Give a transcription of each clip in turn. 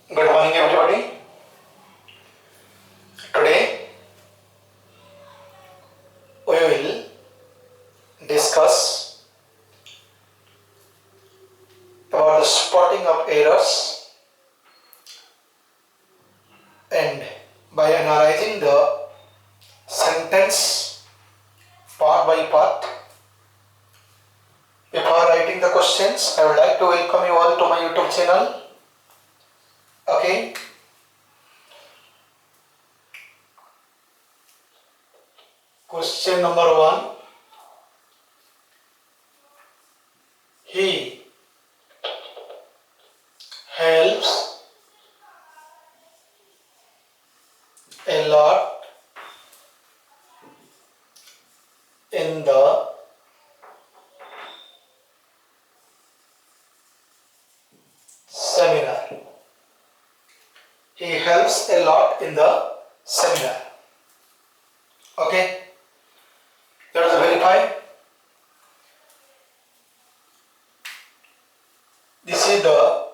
Good morning, everybody. Today we will discuss about the spotting of errors, and by analyzing the sentence part by part. Before writing the questions, I would like to welcome you all to my YouTube channel. Okay. Question number 1. He helps a lot in the seminar. He helps a lot in the seminar. Okay. Let us verify. This is the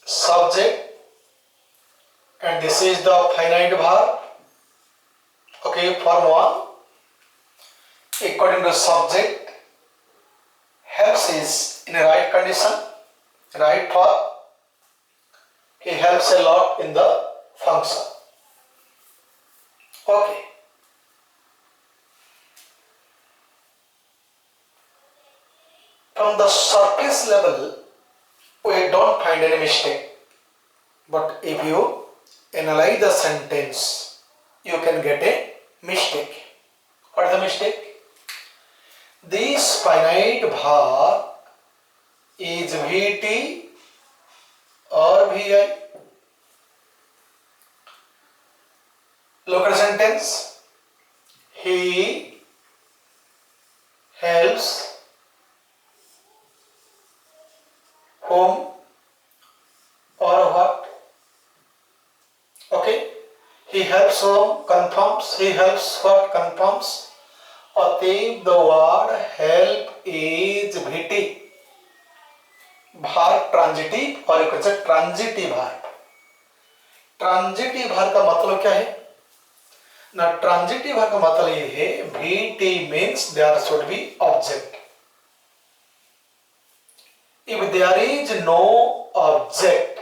subject and this is the finite verb. Okay, form 1. According to subject, helps is in a right condition, right verb. He helps a lot in the function. Okay. From the surface level, we don't find any mistake. But if you analyze the sentence, you can get a mistake. What is the mistake? This finite verb is VT or VI. Look at the sentence. He helps whom or what? Okay. He helps whom confirms. He helps what confirms. अतएव the word help is VT. verb transitive और एक transitive verb. Transitive verb का मतलब क्या है ना? Transitive verb का मतलब ये है VT means there should be object. If there is no object,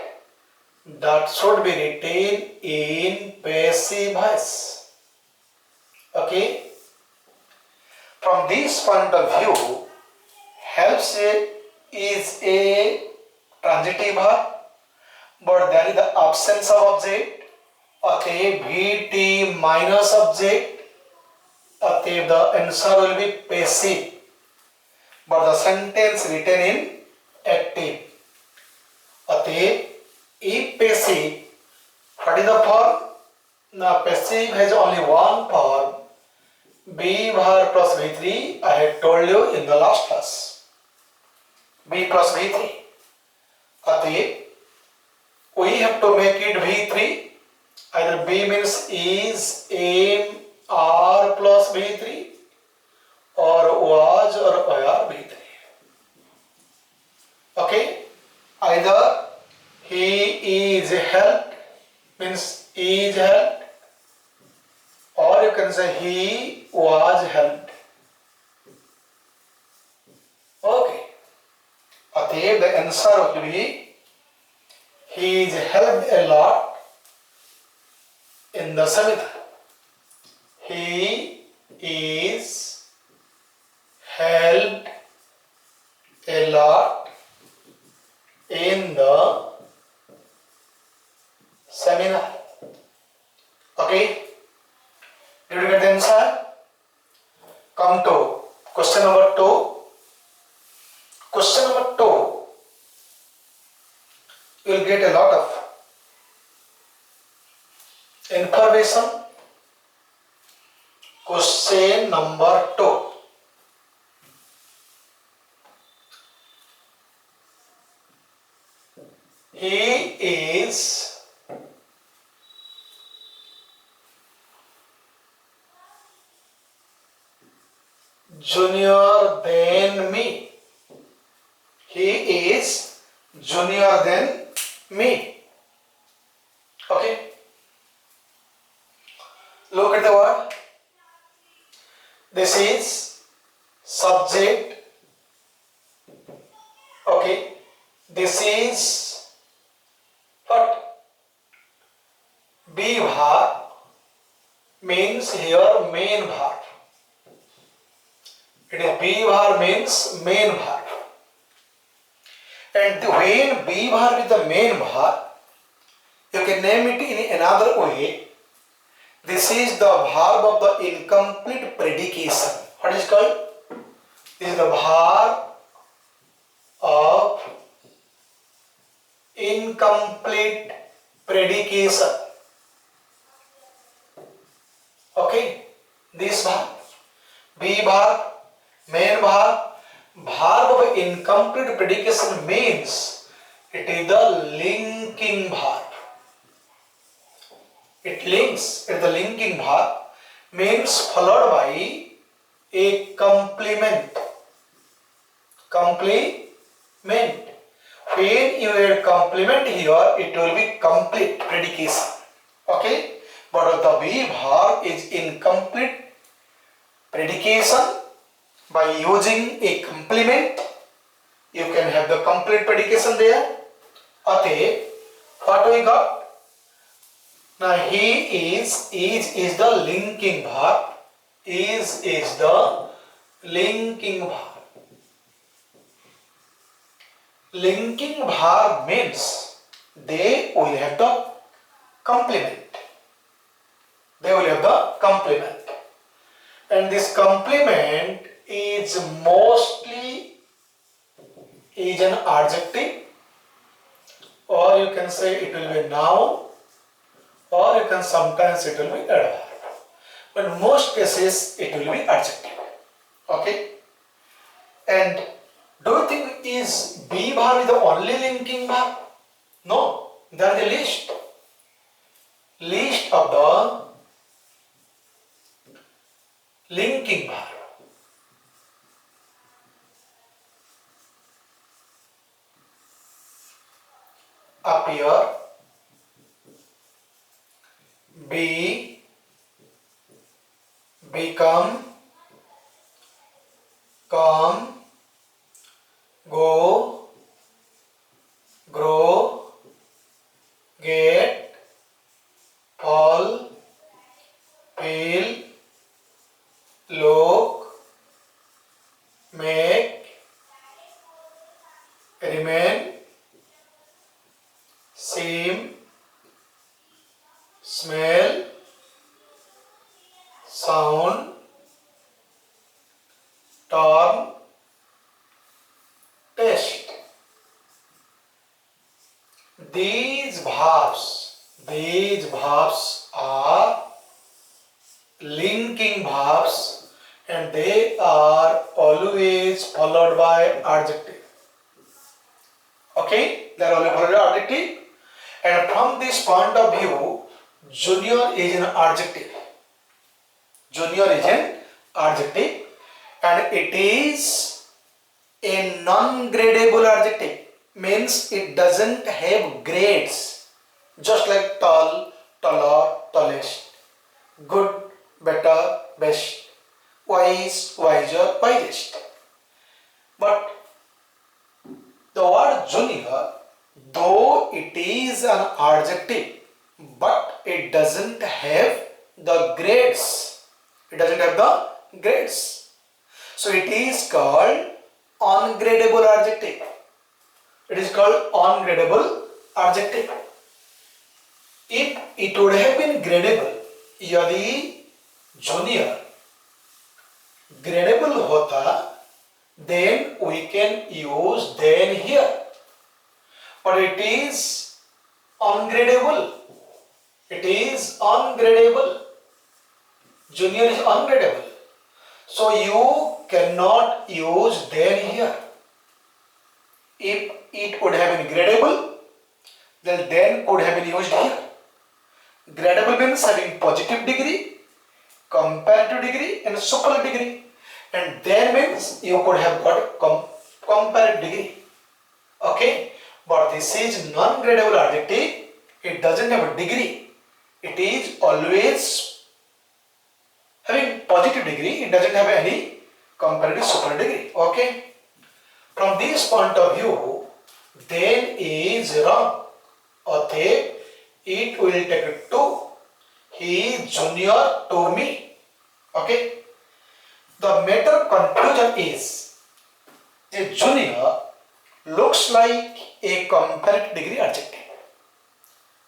that should be written in passive voice. Okay. From this point of view, helps is a transitive verb, but there is the absence of object. अतएव VT minus object, अतएव the answer will be passive, but the sentence written in active. अतएव if passive, what is the form? Now passive has only one form. B verb plus V3, I had told you in the last class. B plus V3. अतएव we have to make it V3. Either B means is, am, are plus V3 or was or were V3. Okay. Either he is helped means is helped, or you can say he was helped. Okay. अतएव the answer will be he is helped a lot in the seminar. He is helped a lot in the seminar. Okay. Did you get the answer? Come to question number 2. Question number 2, you will get a lot of information. Question number 2. He is junior than me. He is junior than me. Okay, look at the word. This is subject. Okay, this is what? Be verb means here main verb. It is be verb means main verb. And when be verb is the main verb, you can name it in another way. This is the verb of the incomplete predication. What is it called? This is the verb of incomplete predication. Okay, this verb, be verb, main verb, verb of incomplete predication means it is the linking verb. It links, it is the linking verb, means followed by a complement. Complement. When you add complement here, it will be complete predication. Okay? But the be verb is incomplete predication. By using a complement, you can have the complete predication there. Okay, what we got? Now he is the linking verb. Is the linking verb. Linking verb means they will have the complement. They will have the complement. And this complement is mostly is an adjective, or you can say it will be noun, or you can sometimes it will be adverb. But in most cases it will be adjective. Okay? And do you think is be verb is the only linking verb? No, there is a list. List of the linking verb. Appear, be, become, come, go, grow, get, fall, feel, look, make, remain, seem, smell, sound, turn, taste. These verbs are linking verbs, and they are always followed by adjective. Okay, they are always followed by adjective. And from this point of view, junior is an adjective. Junior is an adjective, and it is a non-gradable adjective. Means it doesn't have grades, just like tall, taller, tallest, good, better, best, wise, wiser, wisest. But the word junior, though it is an adjective, but it doesn't have the grades. It doesn't have the grades. So it is called ungradable adjective. It is called ungradable adjective. If it would have been gradable, यदि junior gradable होता, then we can use then here. But it is ungradable. It is ungradable. Junior is ungradable. So you cannot use then here. If it would have been gradable, then could have been used here. Gradable means having positive degree, comparative degree, and superlative degree. And then means you could have got comparative degree. Okay, but this is non-gradable adjective, it doesn't have a degree. It is always having positive degree. It doesn't have any comparative super degree. Okay. From this point of view, then is wrong. Okay. It will take 2. He is junior to me. Okay. The matter conclusion is a junior looks like a comparative degree adjective.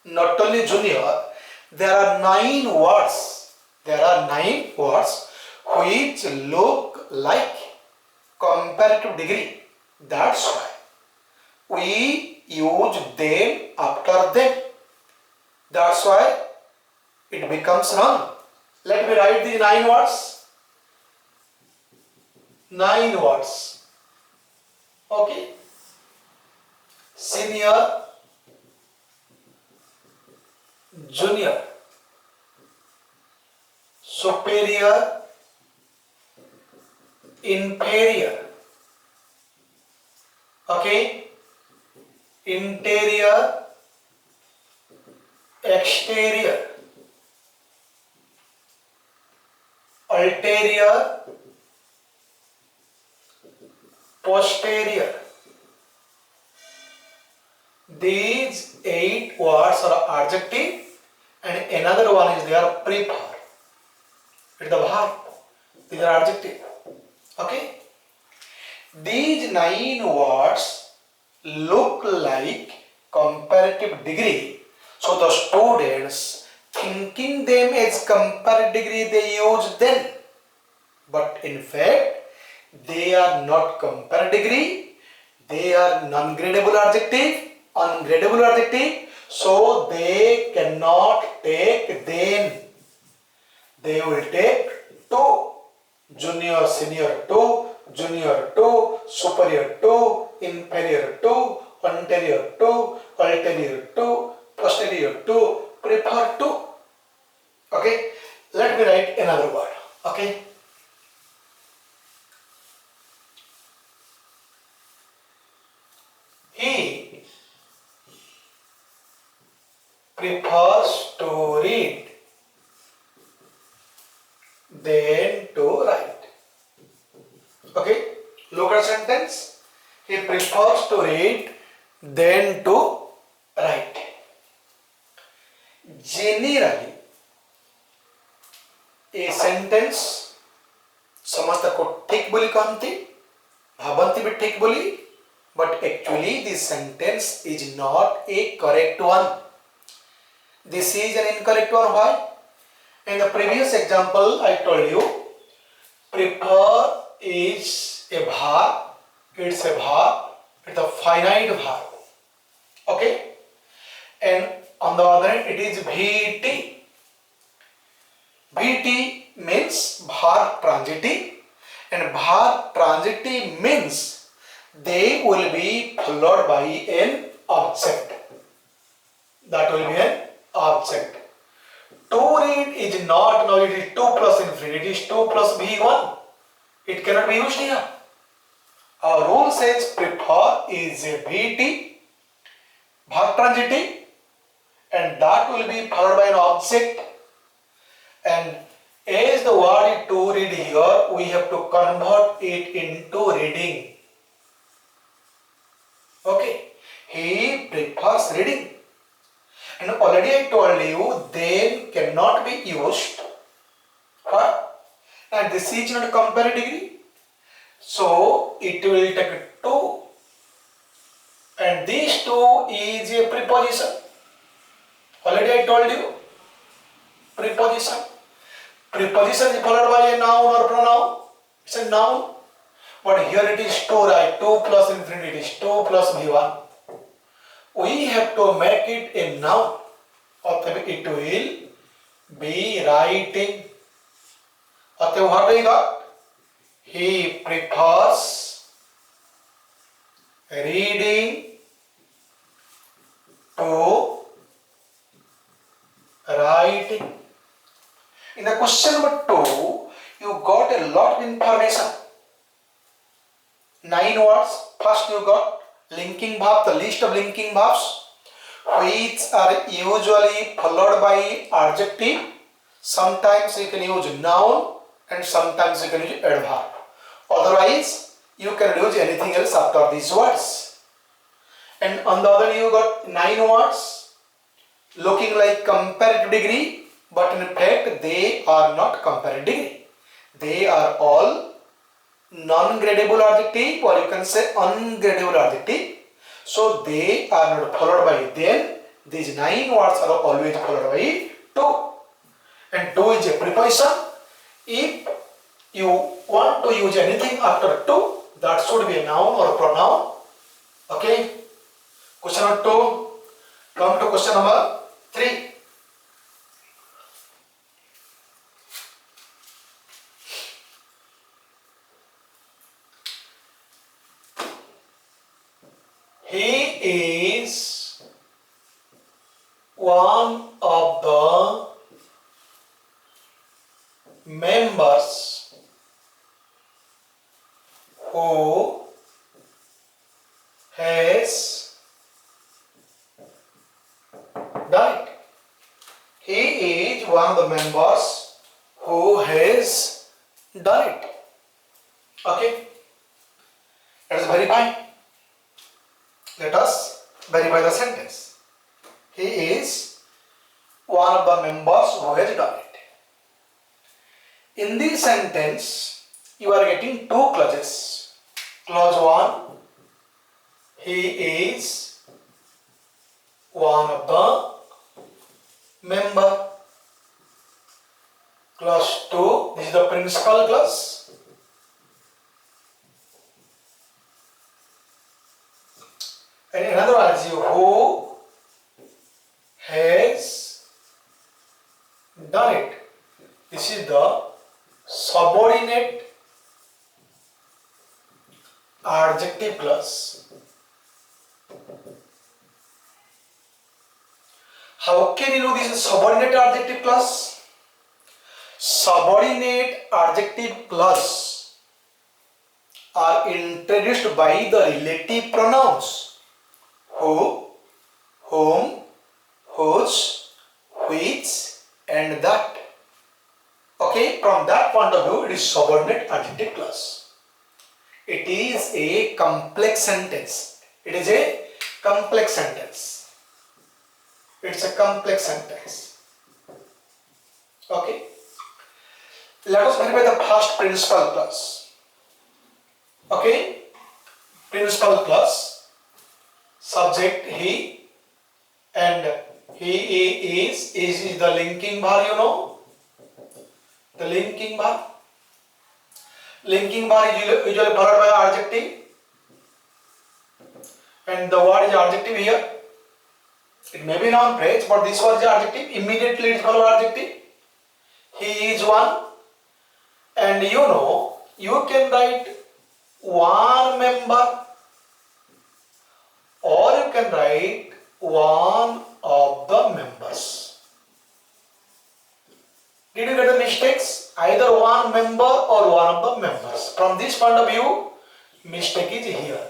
Not only junior, there are 9 words. There are 9 words which look like comparative degree. That's why we use them after them. That's why it becomes noun. Let me write the 9 words. 9 words. Okay. Senior, junior, superior, inferior. Okay. Interior, exterior, ulterior, posterior. These 8 words are adjective and another one is there prefer. It's the verb. These are adjective. Okay. These 9 words look like comparative degree. So the students thinking them as comparative degree, they use them. But in fact, they are not comparative degree. They are non-gradable adjective, ungradable adjective. So they cannot take them. They will take 2. Junior, senior 2, junior 2, superior 2, inferior 2, anterior 2, ulterior 2, posterior 2, prefer 2. Okay, let me write another word. Okay, he prefers to read than to write. Okay, look at sentence. He prefers to read than to write. Generally, a sentence समस्त को ठीक बोली कहती, भावंती भी ठीक बोली, but actually this sentence is not a correct one. This is an incorrect one. Why? In the previous example, I told you, prefer is a verb. It's a verb. It's a finite verb. Okay? And on the other hand, it is VT. VT means verb transitive, and verb transitive means they will be followed by an object. That will be an object. To read is not, now it is 2 plus infinite, it is 2 plus V1. It cannot be used here. Our rule says prefer is a VT, verb transitive, and that will be followed by an object. And as the word is to read here, we have to convert it into reading. Okay, he prefers reading. And already I told you, then cannot be used. Why? And this is not comparative degree. So it will take 2. And these 2 is a preposition. Already I told you. Preposition. Preposition is followed by a noun or pronoun. It's a noun. But here it is 2, right? 2 plus infinite, it is 2 plus V1. We have to make it a noun. Or it will be writing. Or what we got? He prefers reading to writing. In the question number 2, you got a lot of information. 9 words. First you got linking verb, the list of linking verbs. which are usually followed by adjective. Sometimes you can use noun and sometimes you can use adverb. Otherwise, you can use anything else after these words. And on the other, you got 9 words looking like comparative degree, but in fact they are not comparative degree. They are all non-gradable adjective, or you can say ungradable adjective. So they are not followed by then. These 9 words are always followed by to. And to is a preposition. If you want to use anything after to, that should be a noun or pronoun. Okay. Question number 2. Come to question number 3. He is one of the members who has died. He is one of the members who has died. Okay, let us verify. Let us verify the sentence. He is one of the members who has died. In this sentence, you are getting 2 clauses. Clause 1, he is one of the member. Clause 2, this is the principal clause. And in other words, who has done it. This is the subordinate adjective clause. How can you know this is subordinate adjective clause? Subordinate adjective clause are introduced by the relative pronouns who, whom, whose, which, and that. Okay, from that point of view, it is subordinate adjective clause. It is a complex sentence. It is a complex sentence. It's a complex sentence. Okay. Let us verify the first principal clause. Okay. Principal clause. Subject he, and he is the linking verb, you know. The linking verb. Linking verb is usually followed by adjective, and the word is adjective here. It may be noun phrase, but this word is adjective. Immediately it is followed by adjective. He is one, and you know you can write one member, or you can write one of the members. Did you get the mistakes? Either one member or one of the members. From this point of view, mistake is here.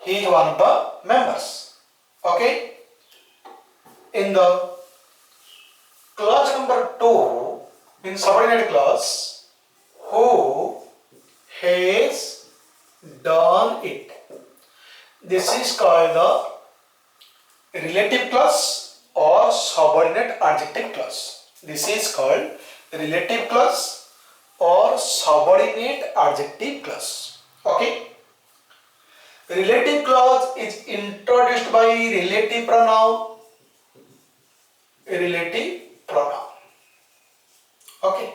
He is one of the members. Okay? In the clause number 2, in subordinate clause, who has done it. This is called the relative clause or subordinate adjective clause. This is called relative clause or subordinate adjective clause. Okay. Relative clause is introduced by relative pronoun. Relative pronoun. Okay.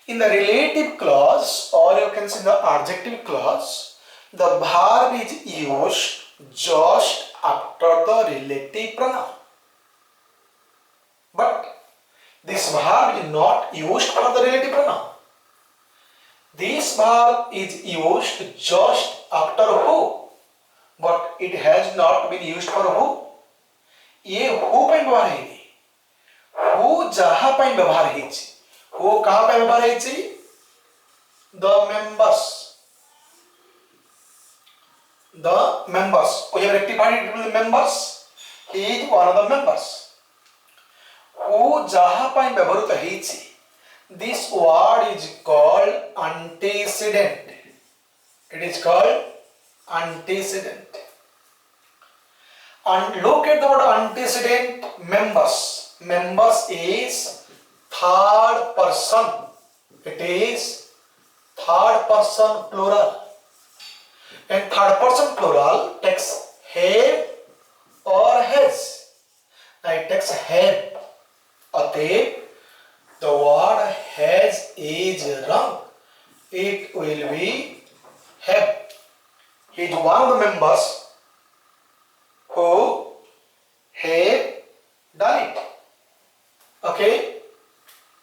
In the relative clause, or you can say the adjective clause, the verb is used just after the relative pronoun. But this verb is not used for the relative pronoun. This verb is used just after who, but it has not been used for who. ये who ପାଇଁ ବ୍ୟବହାର ହେଇନି, who ଯାହା ପାଇଁ ବ୍ୟବହାର ହେଇଛି, who କାହା ପାଇଁ ବ୍ୟବହାର ହେଇଛି, the members, the members. We have rectified it to the members. He is one of the members. Who jaha pai ବ୍ୟବହୃତ ହେଇଛି. This word is called antecedent. It is called antecedent. And look at the word antecedent. Members. Members is third person. It is third person plural. And third person plural takes have or has. Now it takes have. अतः the word has is wrong. It will be have. He is one of the members who have done it. Okay?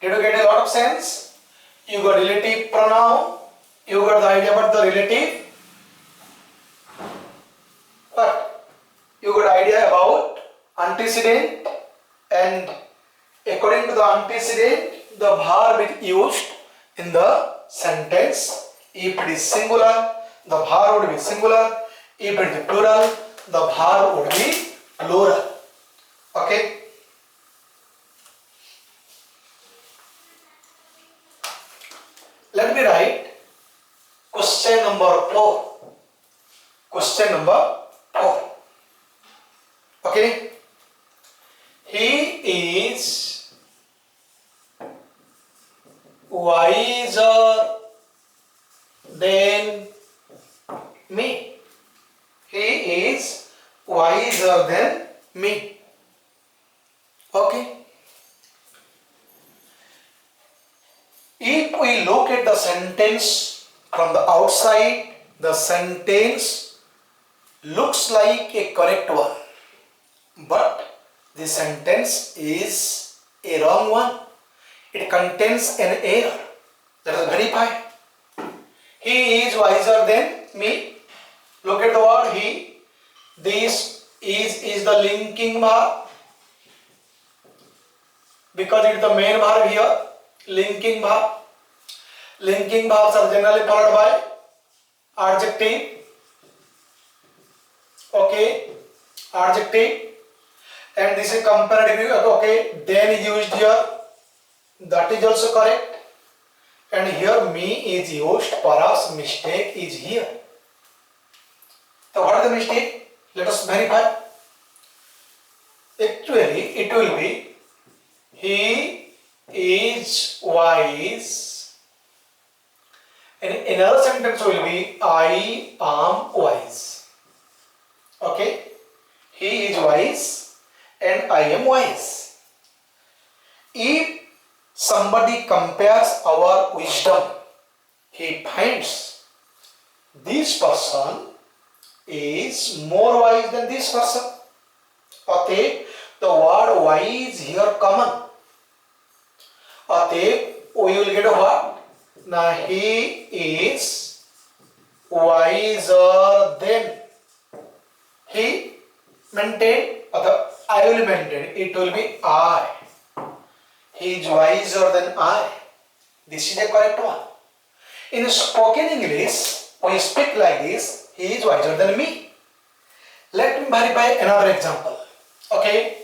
Did you get a lot of sense? You got relative pronoun. You got the idea about the relative. But you got idea about antecedent, and according to the antecedent, the verb is used in the sentence. If it is singular, the verb would be singular. If it is plural, the verb would be plural. Okay? Let me write question number 4. Question number 4. Okay? He is wiser than me. He is wiser than me. Okay? If we look at the sentence from the outside, the sentence looks like a correct one. But the sentence is a wrong one. It contains an error. Let us verify. He is wiser than me. Look at the word he. This is the linking verb. Because it is the main verb here. Linking verb. Linking verbs are generally followed by adjective. Okay. Adjective. And this is comparative. Okay. Then used here. That is also correct. And here me is used. Perhaps mistake is here. So what is the mistake? Let us verify. Actually, it will be he is wise. And another sentence will be I am wise. Okay? He is wise and I am wise. If somebody compares our wisdom, he finds this person is more wise than this person. Okay, the word wise here common. Okay, we will get a what? Now he is wiser than. He maintained, or I will maintain. It will be I. He is wiser than I. This is the correct one. In spoken English, we speak like this. He is wiser than me. Let me verify another example. Okay.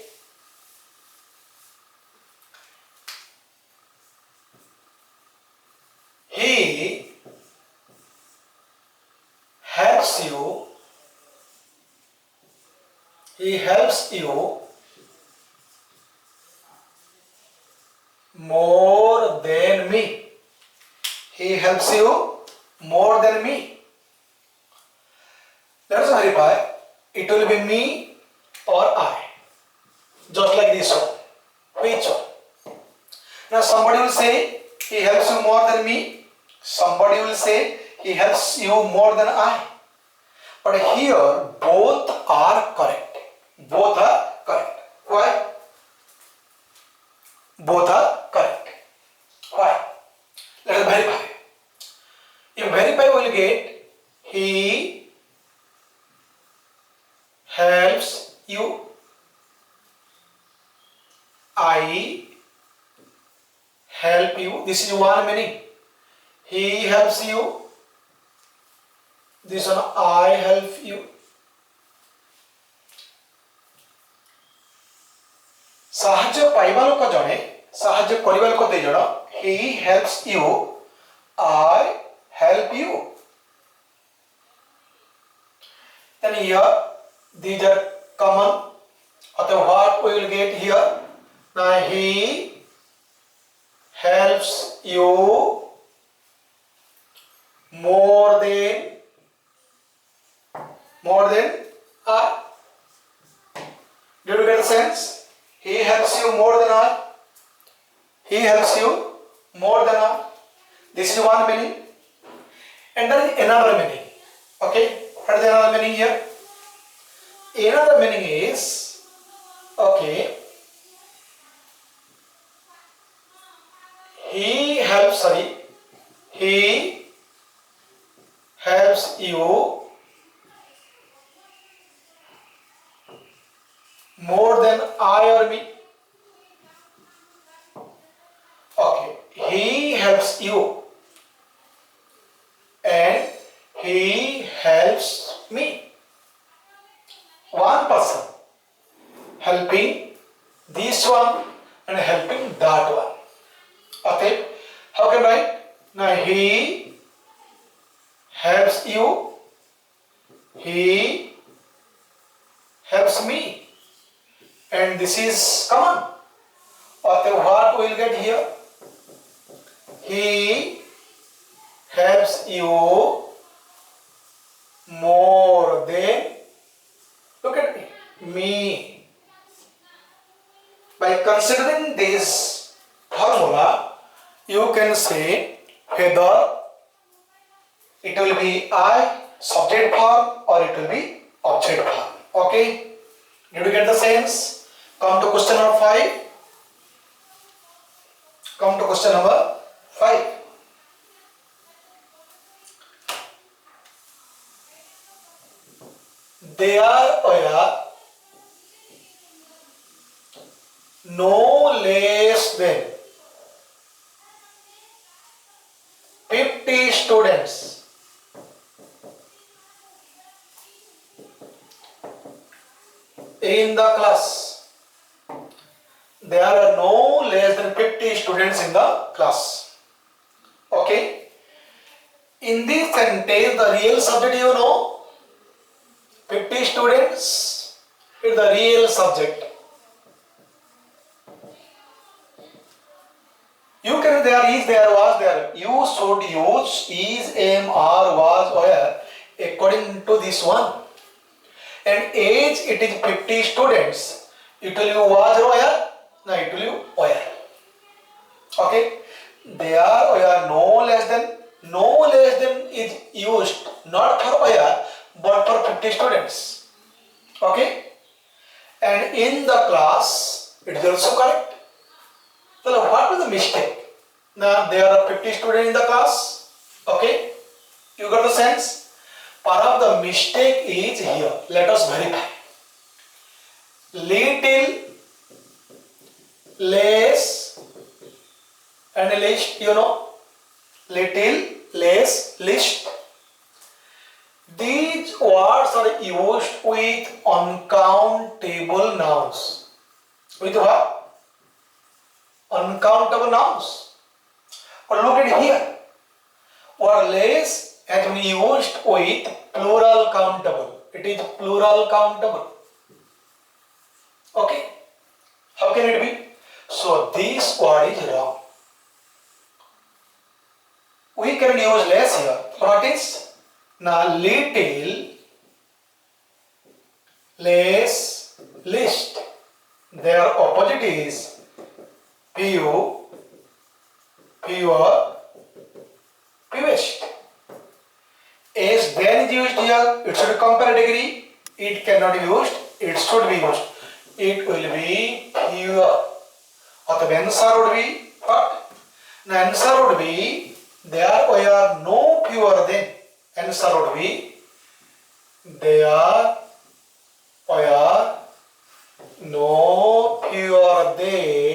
He helps you. He helps you more than me. He helps you more than me. Let us verify. It will be me or I. Just like this one. Which one? Now somebody will say he helps you more than me. Somebody will say he helps you more than I. But here both are correct. Both are correct. Why? Both are correct. Why? Let us verify. If verify, we will get he helps you. I help you. This is one meaning. He helps you. This one, I help you. ସାହାଯ୍ୟ ପାଇବା ଲୋକ ଜଣେ, ସାହାଯ୍ୟ କରିବା ଲୋକ ଦୁଇ ଜଣ. He helps you, I help you. Then here these are common. So what we will get here? Now he helps you more than I. Did you get the sense? He helps you more than I. He helps you more than I. This is one meaning. And then another meaning. Okay? What is another meaning here? Another meaning is, okay, he helps you more than I or me. Okay, he helps you and he helps me. One person helping this one and helping that one. Okay, how can I write? Now he helps you, he helps me, and this is common. Okay, what we will get here? He helps you more than, look at me. By considering this formula, you can say whether it will be I subject form or it will be object form. Okay? Did you get the sense? Come to question number 5. Come to question number 5. There were no less than 50 students in the class. There are no less than 50 students in the class. Okay? In this sentence, the real subject you know, 50 students is the real subject. You can, there is, there was, there. You should use is, am, are, was, were according to this one. And age, it is 50 students. It will be was or were? No, it will be were. Okay? There were no less than is used not for were but for 50 students. Okay? And in the class, it is also correct. So what is the mistake? Now there are 50 students in the class. Okay? You got the sense? Part of the mistake is here. Let us verify. Little, less, and least, you know. Little, less, least. These words are used with uncountable nouns. With what? Uncountable nouns. But look at here. Word less has been used with plural countable. It is plural countable. Okay? How can it be? So this word is wrong. We can use less here. What is? Now little, less, least. Their opposite is few, fewer, fewest. As then is used here, it should compare degree. It cannot be used, it should be used. It will be fewer. Or the answer would be what? The answer would be there were no fewer than. Answer would be there were no fewer than